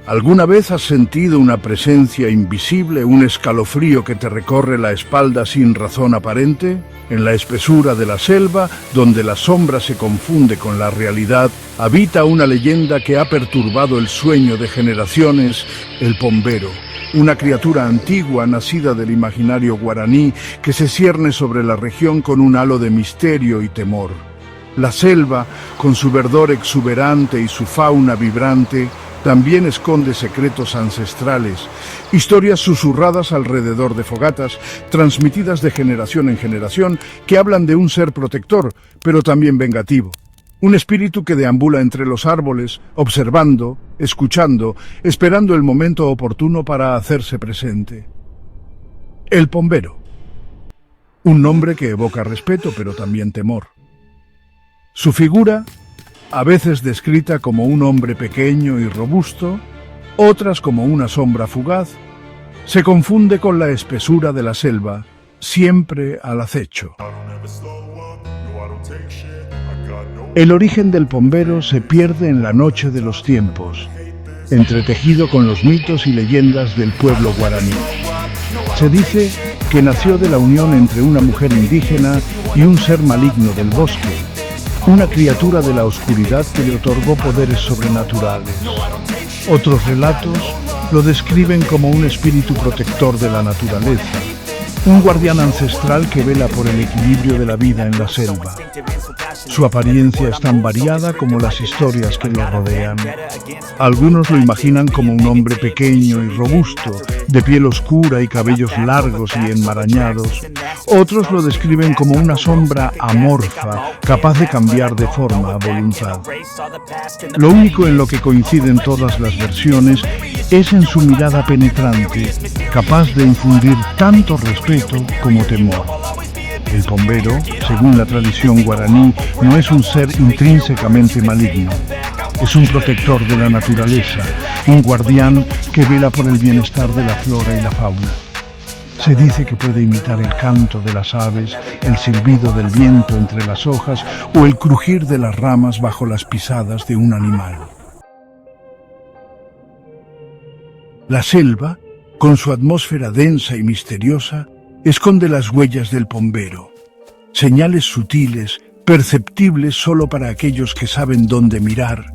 ¿Alguna vez has sentido una presencia invisible, un escalofrío que te recorre la espalda sin razón aparente? En la espesura de la selva, donde la sombra se confunde con la realidad, habita una leyenda que ha perturbado el sueño de generaciones, el pombero. Una criatura antigua nacida del imaginario guaraní que se cierne sobre la región con un halo de misterio y temor. La selva, con su verdor exuberante y su fauna vibrante, también esconde secretos ancestrales, historias susurradas alrededor de fogatas, transmitidas de generación en generación, que hablan de un ser protector, pero también vengativo. Un espíritu que deambula entre los árboles, observando, escuchando, esperando el momento oportuno para hacerse presente. El pombero. Un nombre que evoca respeto, pero también temor. Su figura, a veces descrita como un hombre pequeño y robusto, otras como una sombra fugaz, se confunde con la espesura de la selva, siempre al acecho. El origen del pombero se pierde en la noche de los tiempos, entretejido con los mitos y leyendas del pueblo guaraní. Se dice que nació de la unión entre una mujer indígena y un ser maligno del bosque, una criatura de la oscuridad que le otorgó poderes sobrenaturales. Otros relatos lo describen como un espíritu protector de la naturaleza, un guardián ancestral que vela por el equilibrio de la vida en la selva. Su apariencia es tan variada como las historias que lo rodean. Algunos lo imaginan como un hombre pequeño y robusto, de piel oscura y cabellos largos y enmarañados. Otros lo describen como una sombra amorfa, capaz de cambiar de forma a voluntad. Lo único en lo que coinciden todas las versiones es en su mirada penetrante, capaz de infundir tanto respeto como temor. El pombero, según la tradición guaraní, no es un ser intrínsecamente maligno. Es un protector de la naturaleza, un guardián que vela por el bienestar de la flora y la fauna. Se dice que puede imitar el canto de las aves, el silbido del viento entre las hojas o el crujir de las ramas bajo las pisadas de un animal. La selva, con su atmósfera densa y misteriosa, esconde las huellas del pombero, señales sutiles, perceptibles solo para aquellos que saben dónde mirar,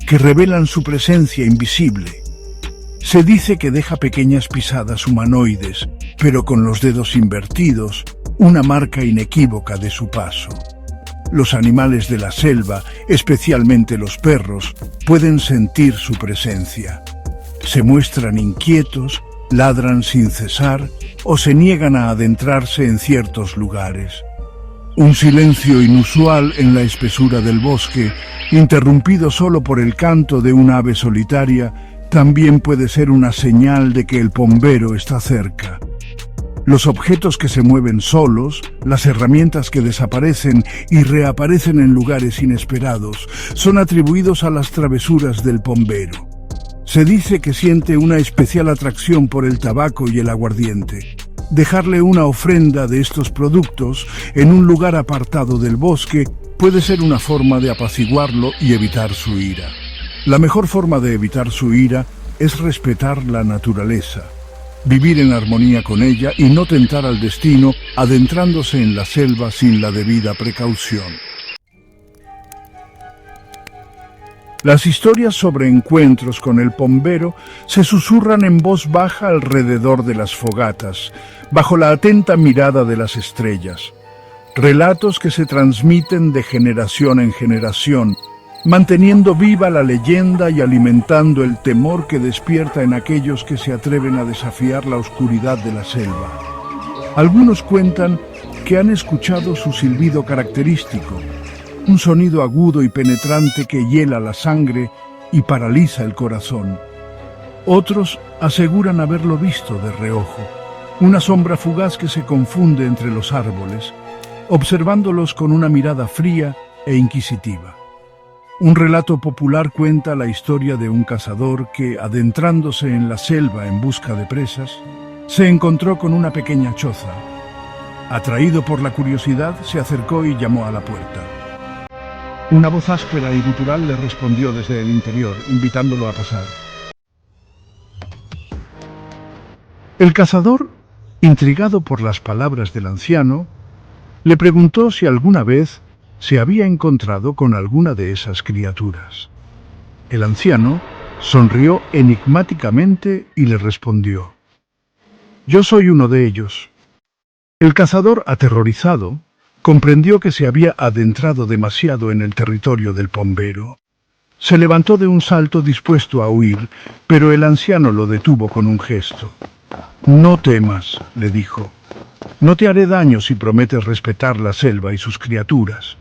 que revelan su presencia invisible. Se dice que deja pequeñas pisadas humanoides, pero con los dedos invertidos, una marca inequívoca de su paso. Los animales de la selva, especialmente los perros, pueden sentir su presencia. Se muestran inquietos, ladran sin cesar o se niegan a adentrarse en ciertos lugares. Un silencio inusual en la espesura del bosque, interrumpido solo por el canto de un ave solitaria, también puede ser una señal de que el pombero está cerca. Los objetos que se mueven solos, las herramientas que desaparecen y reaparecen en lugares inesperados, son atribuidos a las travesuras del pombero. Se dice que siente una especial atracción por el tabaco y el aguardiente. Dejarle una ofrenda de estos productos en un lugar apartado del bosque puede ser una forma de apaciguarlo y evitar su ira. La mejor forma de evitar su ira es respetar la naturaleza, vivir en armonía con ella y no tentar al destino adentrándose en la selva sin la debida precaución. Las historias sobre encuentros con el pombero se susurran en voz baja alrededor de las fogatas, bajo la atenta mirada de las estrellas. Relatos que se transmiten de generación en generación, manteniendo viva la leyenda y alimentando el temor que despierta en aquellos que se atreven a desafiar la oscuridad de la selva. Algunos cuentan que han escuchado su silbido característico, un sonido agudo y penetrante que hiela la sangre y paraliza el corazón. Otros aseguran haberlo visto de reojo, una sombra fugaz que se confunde entre los árboles, observándolos con una mirada fría e inquisitiva. Un relato popular cuenta la historia de un cazador que, adentrándose en la selva en busca de presas, se encontró con una pequeña choza. Atraído por la curiosidad, se acercó y llamó a la puerta. Una voz áspera y gutural le respondió desde el interior, invitándolo a pasar. El cazador, intrigado por las palabras del anciano, le preguntó si alguna vez se había encontrado con alguna de esas criaturas. El anciano sonrió enigmáticamente y le respondió: «Yo soy uno de ellos». El cazador, aterrorizado, comprendió que se había adentrado demasiado en el territorio del pombero. Se levantó de un salto dispuesto a huir, pero el anciano lo detuvo con un gesto. «No temas», le dijo. «No te haré daño si prometes respetar la selva y sus criaturas».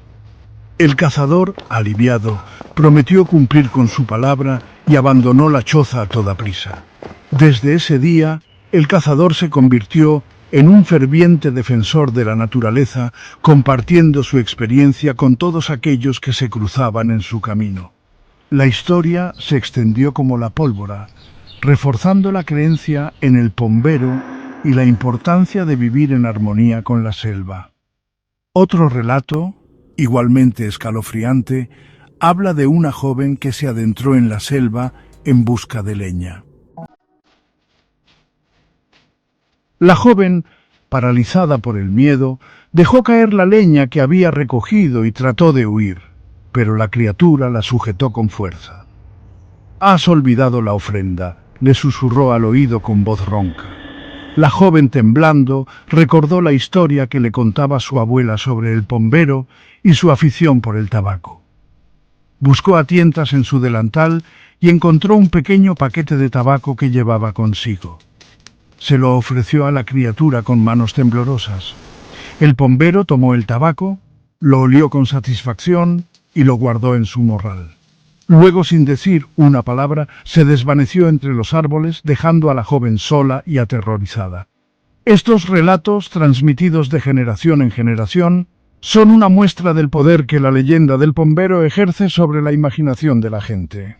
El cazador, aliviado, prometió cumplir con su palabra y abandonó la choza a toda prisa. Desde ese día, el cazador se convirtió en un ferviente defensor de la naturaleza, compartiendo su experiencia con todos aquellos que se cruzaban en su camino. La historia se extendió como la pólvora, reforzando la creencia en el pombero y la importancia de vivir en armonía con la selva. Otro relato, igualmente escalofriante, habla de una joven que se adentró en la selva en busca de leña. La joven, paralizada por el miedo, dejó caer la leña que había recogido y trató de huir, pero la criatura la sujetó con fuerza. «Has olvidado la ofrenda», le susurró al oído con voz ronca. La joven, temblando, recordó la historia que le contaba su abuela sobre el pombero y su afición por el tabaco. Buscó a tientas en su delantal y encontró un pequeño paquete de tabaco que llevaba consigo. Se lo ofreció a la criatura con manos temblorosas. El pombero tomó el tabaco, lo olió con satisfacción y lo guardó en su morral. Luego, sin decir una palabra, se desvaneció entre los árboles, dejando a la joven sola y aterrorizada. Estos relatos, transmitidos de generación en generación, son una muestra del poder que la leyenda del pombero ejerce sobre la imaginación de la gente.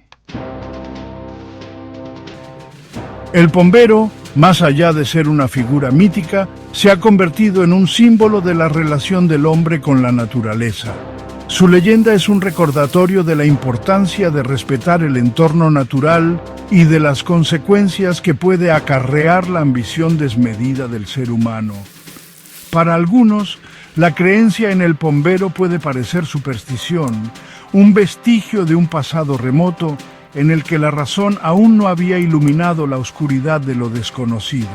El pombero, más allá de ser una figura mítica, se ha convertido en un símbolo de la relación del hombre con la naturaleza. Su leyenda es un recordatorio de la importancia de respetar el entorno natural y de las consecuencias que puede acarrear la ambición desmedida del ser humano. Para algunos, la creencia en el pombero puede parecer superstición, un vestigio de un pasado remoto en el que la razón aún no había iluminado la oscuridad de lo desconocido.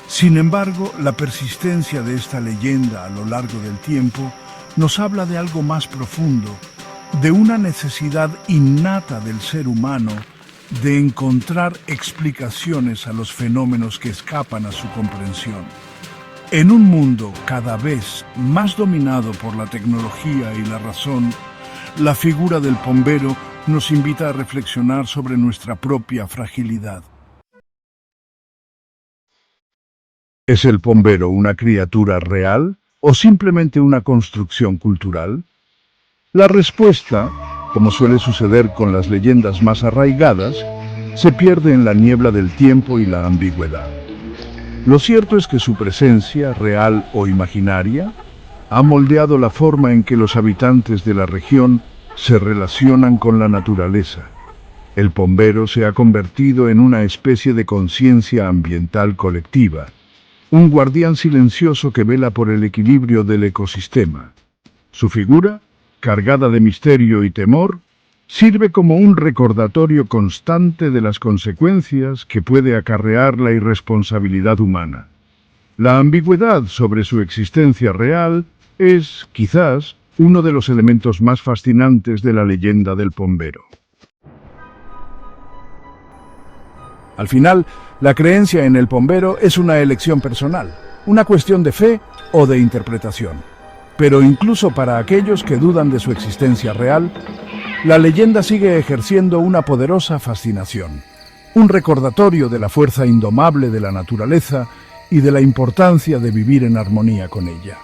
Sin embargo, la persistencia de esta leyenda a lo largo del tiempo nos habla de algo más profundo, de una necesidad innata del ser humano de encontrar explicaciones a los fenómenos que escapan a su comprensión. En un mundo cada vez más dominado por la tecnología y la razón, la figura del pombero nos invita a reflexionar sobre nuestra propia fragilidad. ¿Es el pombero una criatura real o simplemente una construcción cultural? La respuesta, como suele suceder con las leyendas más arraigadas, se pierde en la niebla del tiempo y la ambigüedad. Lo cierto es que su presencia, real o imaginaria, ha moldeado la forma en que los habitantes de la región se relacionan con la naturaleza. El pombero se ha convertido en una especie de conciencia ambiental colectiva, un guardián silencioso que vela por el equilibrio del ecosistema. Su figura, cargada de misterio y temor, sirve como un recordatorio constante de las consecuencias que puede acarrear la irresponsabilidad humana. La ambigüedad sobre su existencia real es, quizás, uno de los elementos más fascinantes de la leyenda del pombero. Al final, la creencia en el pombero es una elección personal, una cuestión de fe o de interpretación. Pero incluso para aquellos que dudan de su existencia real, la leyenda sigue ejerciendo una poderosa fascinación, un recordatorio de la fuerza indomable de la naturaleza y de la importancia de vivir en armonía con ella.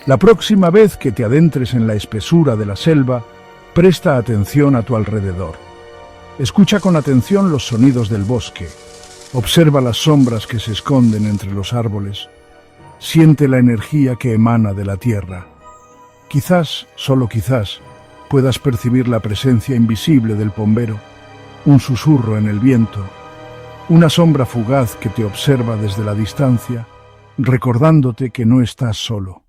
La próxima vez que te adentres en la espesura de la selva, presta atención a tu alrededor. Escucha con atención los sonidos del bosque. Observa las sombras que se esconden entre los árboles. Siente la energía que emana de la tierra. Quizás, solo quizás, puedas percibir la presencia invisible del pombero, un susurro en el viento, una sombra fugaz que te observa desde la distancia, recordándote que no estás solo.